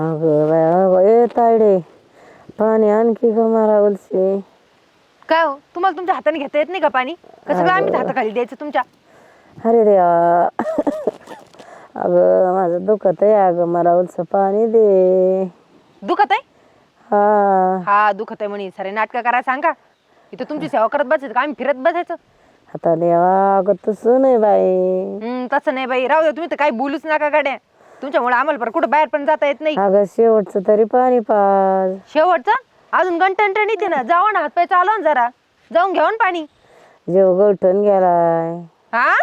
अगं बाया ए तायडे पाणी आणखी ग मला उलसे. काय हो तुम्हाला तुमच्या हाताने घेता येत नाही का पाणी? का सगळं आम्हीच हाताखाली द्यायचं तुमच्या? अरे देवा अगं माझं दुखत आहे अगं मला उलस पाणी दे. दुखत आहे? हा हा दुखत आहे म्हणे सारे नाटकं करायला सांगा. इथं तुमची सेवा करत बसायचं का आम्ही फिरत बसायचं? आता देवा अगं तसं नाही बाई. तसं नाही बाई, राहू द्या तुम्ही तर काही बोलूच नका गाड्या. तुमच्यामुळे आम्हाला बरं कुठं बाहेर पण जाता येत नाही. अगं शेवटचं तरी पाणी पाज. शेवटचा अजून गंटण येते ना, जावा ना हातपाय चालवा ना जरा, जाऊन घेऊन पाणी. जीव गवठण गेलाय. हा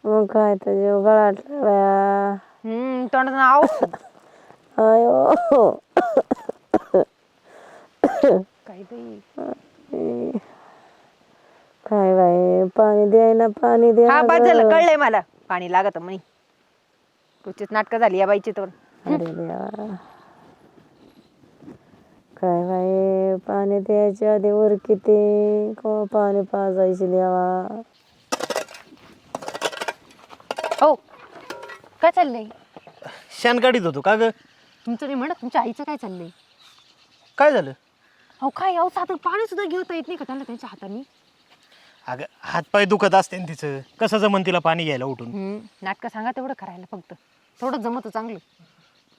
मग काय तर जीव गळाटला बाया. तोंडाचं नाव अयो काय बाई. काय बाई पाणी द्याय ना पाणी द्या हा ना बाद झालं, गं. कळलंय मला पाणी लागत म्हणे. तुझीच नाटकं झाली या बाईची तर. अरे देवा काय बाई पाणी द्यायच्या आधी वर किती कवा पाणी पाजायचे देवा. हो काय चाललंय शान काढीत होतो का ग? तुमचं? नाही म्हणत तुमच्या आईचं काय चाललंय? काय झालं? अहो काय अहो साधं पाणी सुद्धा घेता येत नाही का त्यांना त्यांच्या हाताने? अगं हातपाय दुखत असते ना तिचं, कसं जमन तिला पाणी घ्यायला उठून? नाटकं सांगा तेवढं करायला, फक्त थोडं जमतं चांगलं.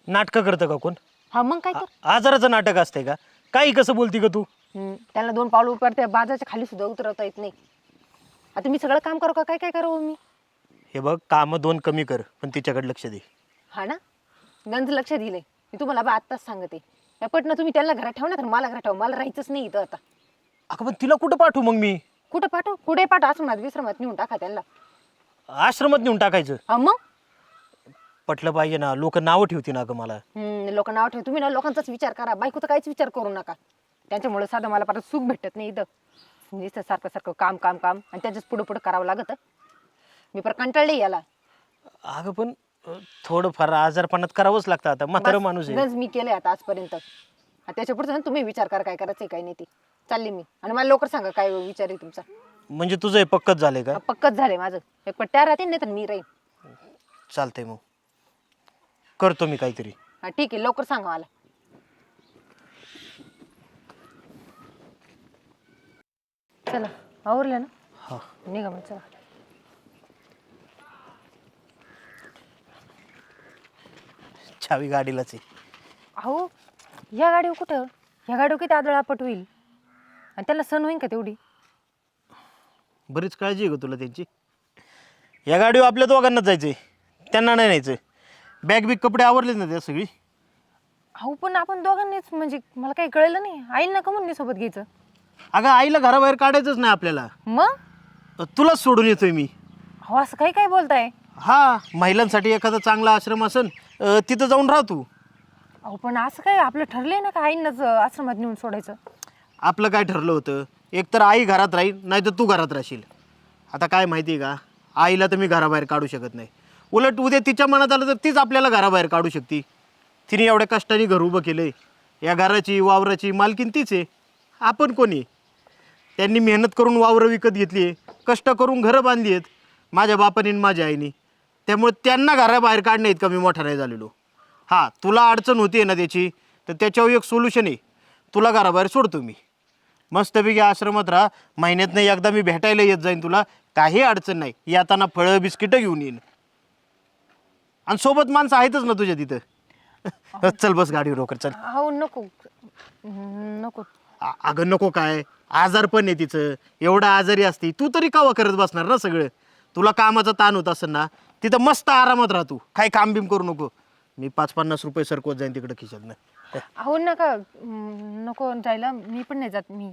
नाटकं करतं का कोण? हा मग काय तर. आजाराचं नाटक असतंय का? काही कसं बोलती का तू? त्यांना 2 पावलं उतरते, बाजाच्या खाली सुद्धा उतरवता येत नाही. आता मी सगळं काम करू का? काय काय करू मी? हे बघ, कामं 2 कमी कर, पण तिच्याकडे लक्ष दे. हा ना, गंज लक्ष दिलंय मी तुम्हाला बा आत्ताच सांगते. या पटना तुम्ही त्यांना घरात ठेवा ना, तर मला घरात ठेवा, मला राहायचंच नाही इथं आता. अगं पण तिला कुठं पाठवू मग मी? कुठं पाठव? कुठे पाठव? आश्रमात विश्रमात नेऊन टाका त्यांना. आश्रमात नेऊन टाकायचं? हा मग पटलं पाहिजे ना, लोक नावं ठेवतील ना ग मला. लोक नाव ठेव, तुम्ही ना लोकांचाच विचार करा, बायकोचा काहीच विचार करू नका. त्यांच्यामुळे साधं मला परत सुख भेटत नाही इथं. नुसतं सारखं सारखं काम काम काम आणि त्याच्याच पुढे पुढे करावं लागत. मी पर कंटाळले याला. अगं पण थोडंफार आजारपणात करावंच लागतं, आता म्हातारं माणूस आहे. गंज मी केलंय आता आजपर्यंत. त्याच्या पुढचं ना तुम्ही विचार करा काय करायचंय काय नाही ते. चालली मी, आणि मला लवकर सांगा काय विचार आहे तुमचा. म्हणजे तुझं हे पक्कच झालंय का? पक्कच झालंय माझं. एक पट्ट्या राहते नाही तर मी राहीन. चालतंय, मग करतो मी काहीतरी. हा ठीक आहे, लवकर सांगा मला. चला आवरलं ना? हा, निघा मग चला. चावी गाडीलाच आहे. अहो या गाडीवर कुठं? ह्या गाडीवर किती आदळापट होईल, आणि त्याला सण होईल का तेवढी? बरीच काळजी आहे ग तुला त्यांची. या गाडीवर आपल्या दोघांनाच जायचंय, त्यांना नाही न्यायचं. बॅग बिग कपडे आवरलेच ना त्या सगळी? अहो पण आपण दोघांनीच, म्हणजे मला काही कळलं नाही. आईला नका म्हणून सोबत घ्यायचं? अगं आईला घराबाहेर काढायचंच नाही आपल्याला. मग तुलाच सोडून येतोय मी. अहो असं काही काय बोलताय? हा, महिलांसाठी एखादा चांगला आश्रम असेल तिथं जाऊन राह तू. अहो पण असं काय आपलं ठरलंय ना का आईंनाच आश्रमात नेऊन सोडायचं? आपलं काय ठरलं होतं, एक तर आई घरात राहील, नाही तर तू घरात राहशील. आता काय माहिती आहे का, आईला तर मी घराबाहेर काढू शकत नाही. उलट उद्या तिच्या मनात आलं तर तीच आपल्याला घराबाहेर काढू शकते. तिने एवढ्या कष्टाने घर उभं केलं आहे, या घराची वावराची मालकीन तीच आहे. आपण कोणी? त्यांनी मेहनत करून वावरं विकत घेतली आहे, कष्ट करून घरं बांधली आहेत माझ्या बापाने आणि माझ्या आईने. त्यामुळे त्यांना घराबाहेर काढणं इतका मी मोठा नाही झालेलो. हां, तुला अडचण होती ना त्याची, तर त्याच्यावर एक सोल्युशन आहे. तुला घराबाहेर सोडतो मी, मस्तपैकी आश्रमात राहा. महिन्यातनं एकदा मी भेटायला येत जाईन तुला, काही अडचण नाही. येताना फळं बिस्किटं घेऊन येईन, आणि सोबत माणसं आहेतच ना तुझ्या तिथं. चल बस गाडीवर लवकर चल. अहो नको नको. अगं नको काय, आजार पण आहे तिचं. एवढं आजारी असते तू तरी कावा करत बसणार ना सगळं? तुला कामाचा ताण होत असेल ना, तिथं मस्त आरामात राहतो, काही काम बिम करू नको. मी 5-50 रुपये सरकवत जाईन तिकडं खिशातनं. अहो नका नको जायला, मी पण नाही जात. मी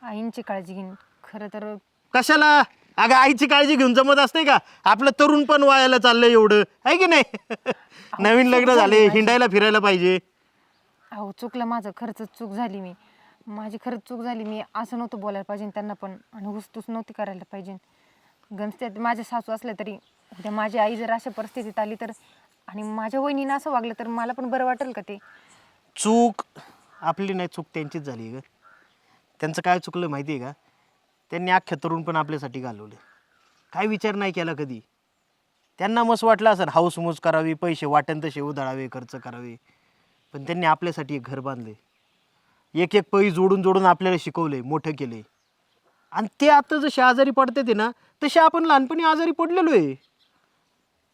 आईंची काळजी घेईन खरं तर. कशाला? अगं आईची काळजी घेऊन जमत असते का? आपलं तरुण पण वायाला चाललंय एवढं, आहे की नाही? नवीन लग्न झाले, हिंडायला फिरायला पाहिजे. अहो चुकलं माझं, खरंच चूक झाली. माझी खरंच चूक झाली. मी असं नव्हतं बोलायला पाहिजे त्यांना पण, आणि हुसतूस नव्हती करायला पाहिजे. गणस्त्यात माझे सासू असले तरी उद्या माझी आई जर अशा परिस्थितीत आली तर, आणि माझ्या वहिनीनं असं वागलं तर मला पण बरं वाटेल का ते? चूक आपली नाही, चूक त्यांचीच झाली ग. त्यांचं काय चुकलं माहिती आहे का? त्यांनी अख्ख्या तरुण पण आपल्यासाठी घालवले, काय विचार नाही केला कधी. त्यांना मस्त वाटलं असं हाऊसमूज करावी, पैसे वाटेल तसे उधळावे, खर्च करावे. पण त्यांनी आपल्यासाठी एक घर बांधले, एक एक पै जोडून जोडून आपल्याला शिकवले, मोठं केले. आणि ते आता जसे आजारी पडते ते ना, तसे आपण लहानपणी आजारी पडलेलो आहे.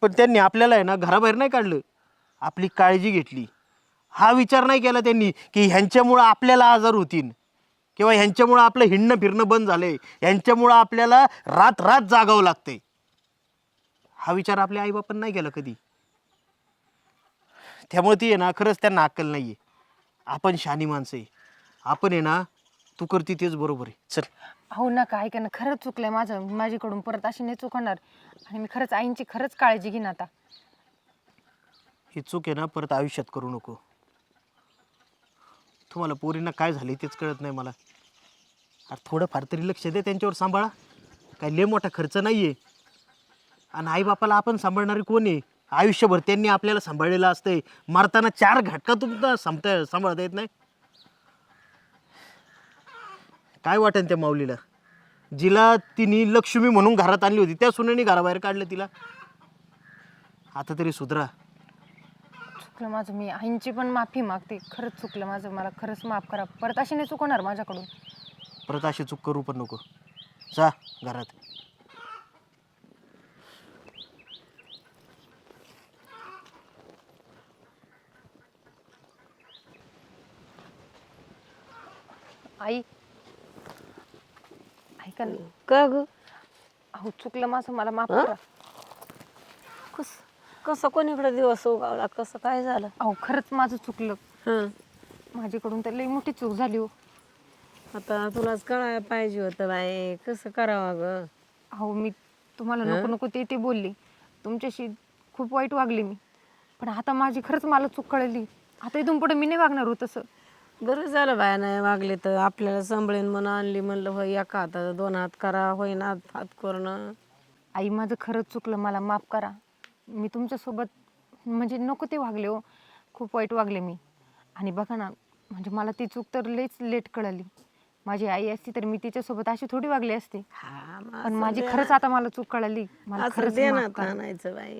पण त्यांनी आपल्याला आहे ना घराबाहेर नाही काढलं, आपली काळजी घेतली. हा विचार नाही केला त्यांनी की ह्यांच्यामुळं आपल्याला आजार होतील किंवा ह्यांच्यामुळं आपलं हिंडणं फिरणं बंद झालंय, ह्यांच्यामुळं आपल्याला रात रात जागावं लागतंय. हा विचार आपल्या आईबापांनी नाही केला कधी. त्यामुळे ती आहे ना, खरंच त्यांना अक्कल नाही आहे. आपण शहाणी माणसं आहे. आपण आहे ना, तू करती तेच बरोबर आहे. चल. हो नका, ऐका ना, खरंच चुकलंय माझं. माझ्याकडून परत अशी नाही चुकणार. आणि मी खरंच आईंची खरंच काळजी घेईन आता. ही चूक आहे ना परत आयुष्यात करू नको. तुम्हाला पोरींना काय झाले तेच कळत नाही मला. अरे थोडंफार तरी लक्ष दे, त्यांच्यावर सांभाळा. काय लय मोठा खर्च नाही आहे. आणि आईबापाला आपण सांभाळणारे कोण आहे? आयुष्यभर त्यांनी आपल्याला सांभाळलेलं असतंय. मरताना 4 घटका तुमचा सांभाळता येत नाही. काय वाटेल त्या माऊलीला, जिला तिने लक्ष्मी म्हणून घरात आणली होती, त्या सुनेनी घराबाहेर काढलं तिला. आता तरी सुधरा. चुकलं माझं. मी आईंची पण माफी मागते. खरंच चुकलं माझं. मला खरंच माफ करा. परत अशी नाही चुकणार माझ्याकडून. परत अशी चूक करू पण नको. जा घरात. आई, ऐका ना. का ग? अहो चुकलं माझं. मला माफ करा. कसं कोणीकडे दिवस उगावला? कसं काय झालं? अहो खरंच माझं चुकलं. हं. माझ्याकडून तर लई मोठी चूक झाली हो. आता तुलाच कळायला पाहिजे होतं बाई, कसं करावं ग? अहो मी तुम्हाला नको नको ते बोलली. तुमच्याशी खूप वाईट वागली मी. पण आता माझी खरंच मला चूक कळली. आता इथून पुढे मी नाही वागणार हो तसं. बरं झालं बाया नाही वागले तर. आपल्याला सांभाळून म्हणून आणली, म्हणलं होय एका हाताचा 2 हात करा, होईना हात करणं. आई माझं खरंच चुकलं. मला माफ करा. मी तुमच्यासोबत म्हणजे नको ते वागले हो. खूप वाईट वागले मी. आणि बघा ना, म्हणजे मला ती चूक तर लईच लेट कळली. माझी आई असती तर मी तिच्यासोबत अशी थोडी वागली असते. हा पण माझी खरंच आता मला चूक कळली. मला असं खरंच दे माफ ना करा. आणायचं बाई.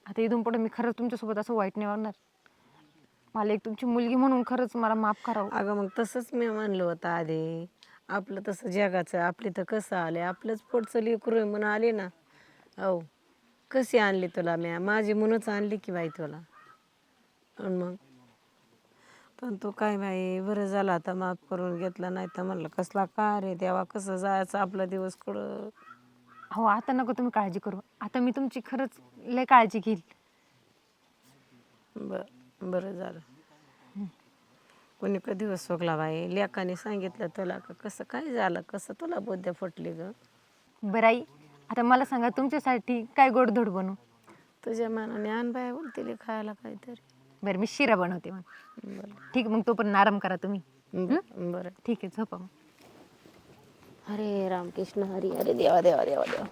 आता इथून पुढे मी खरंच तुमच्यासोबत असं वाईट नाही वागणार. मला एक तुमची मुलगी म्हणून खरंच मला माफ करावं. अगं मग तसंच मी म्हणलं होतं आधी. आपलं तसं जगाचं, आपली तर कसं आले, आपलंच पोटचं लेकरू आहे म्हणून आले ना. हो, कशी आणली तुला मी? माझी म्हणूनच आणली की बाई तुला. पण मग पण तू काय बाई, बरं झालं आता माफ करून घेतलं. नाही तर म्हणलं कसला का रे देवा, कसं जायचं आपला दिवस कुठं. हो आता नको तुम्ही काळजी करू. आता मी तुमची खरंच लय काळजी घेईल. बरं झालं. कोणी कधी दिवस सोगला बाई, लेकाने सांगितलं तुला का कसं काय झालं, कसं तुला बुद्ध्या फुटली ग? बरं आई, आता मला सांगा तुमच्यासाठी काय गोडधोड बनवू? तुझ्या मनाने आण बाय बोलते खायला काहीतरी. बरं मी शिरा बनवते मग. बरं ठीक, मग तो पण आराम करा तुम्ही. बरं. ठीक आहे, झोपा मग. हरे रामकृष्ण हरी. अरे देवा देवा देवा देवा.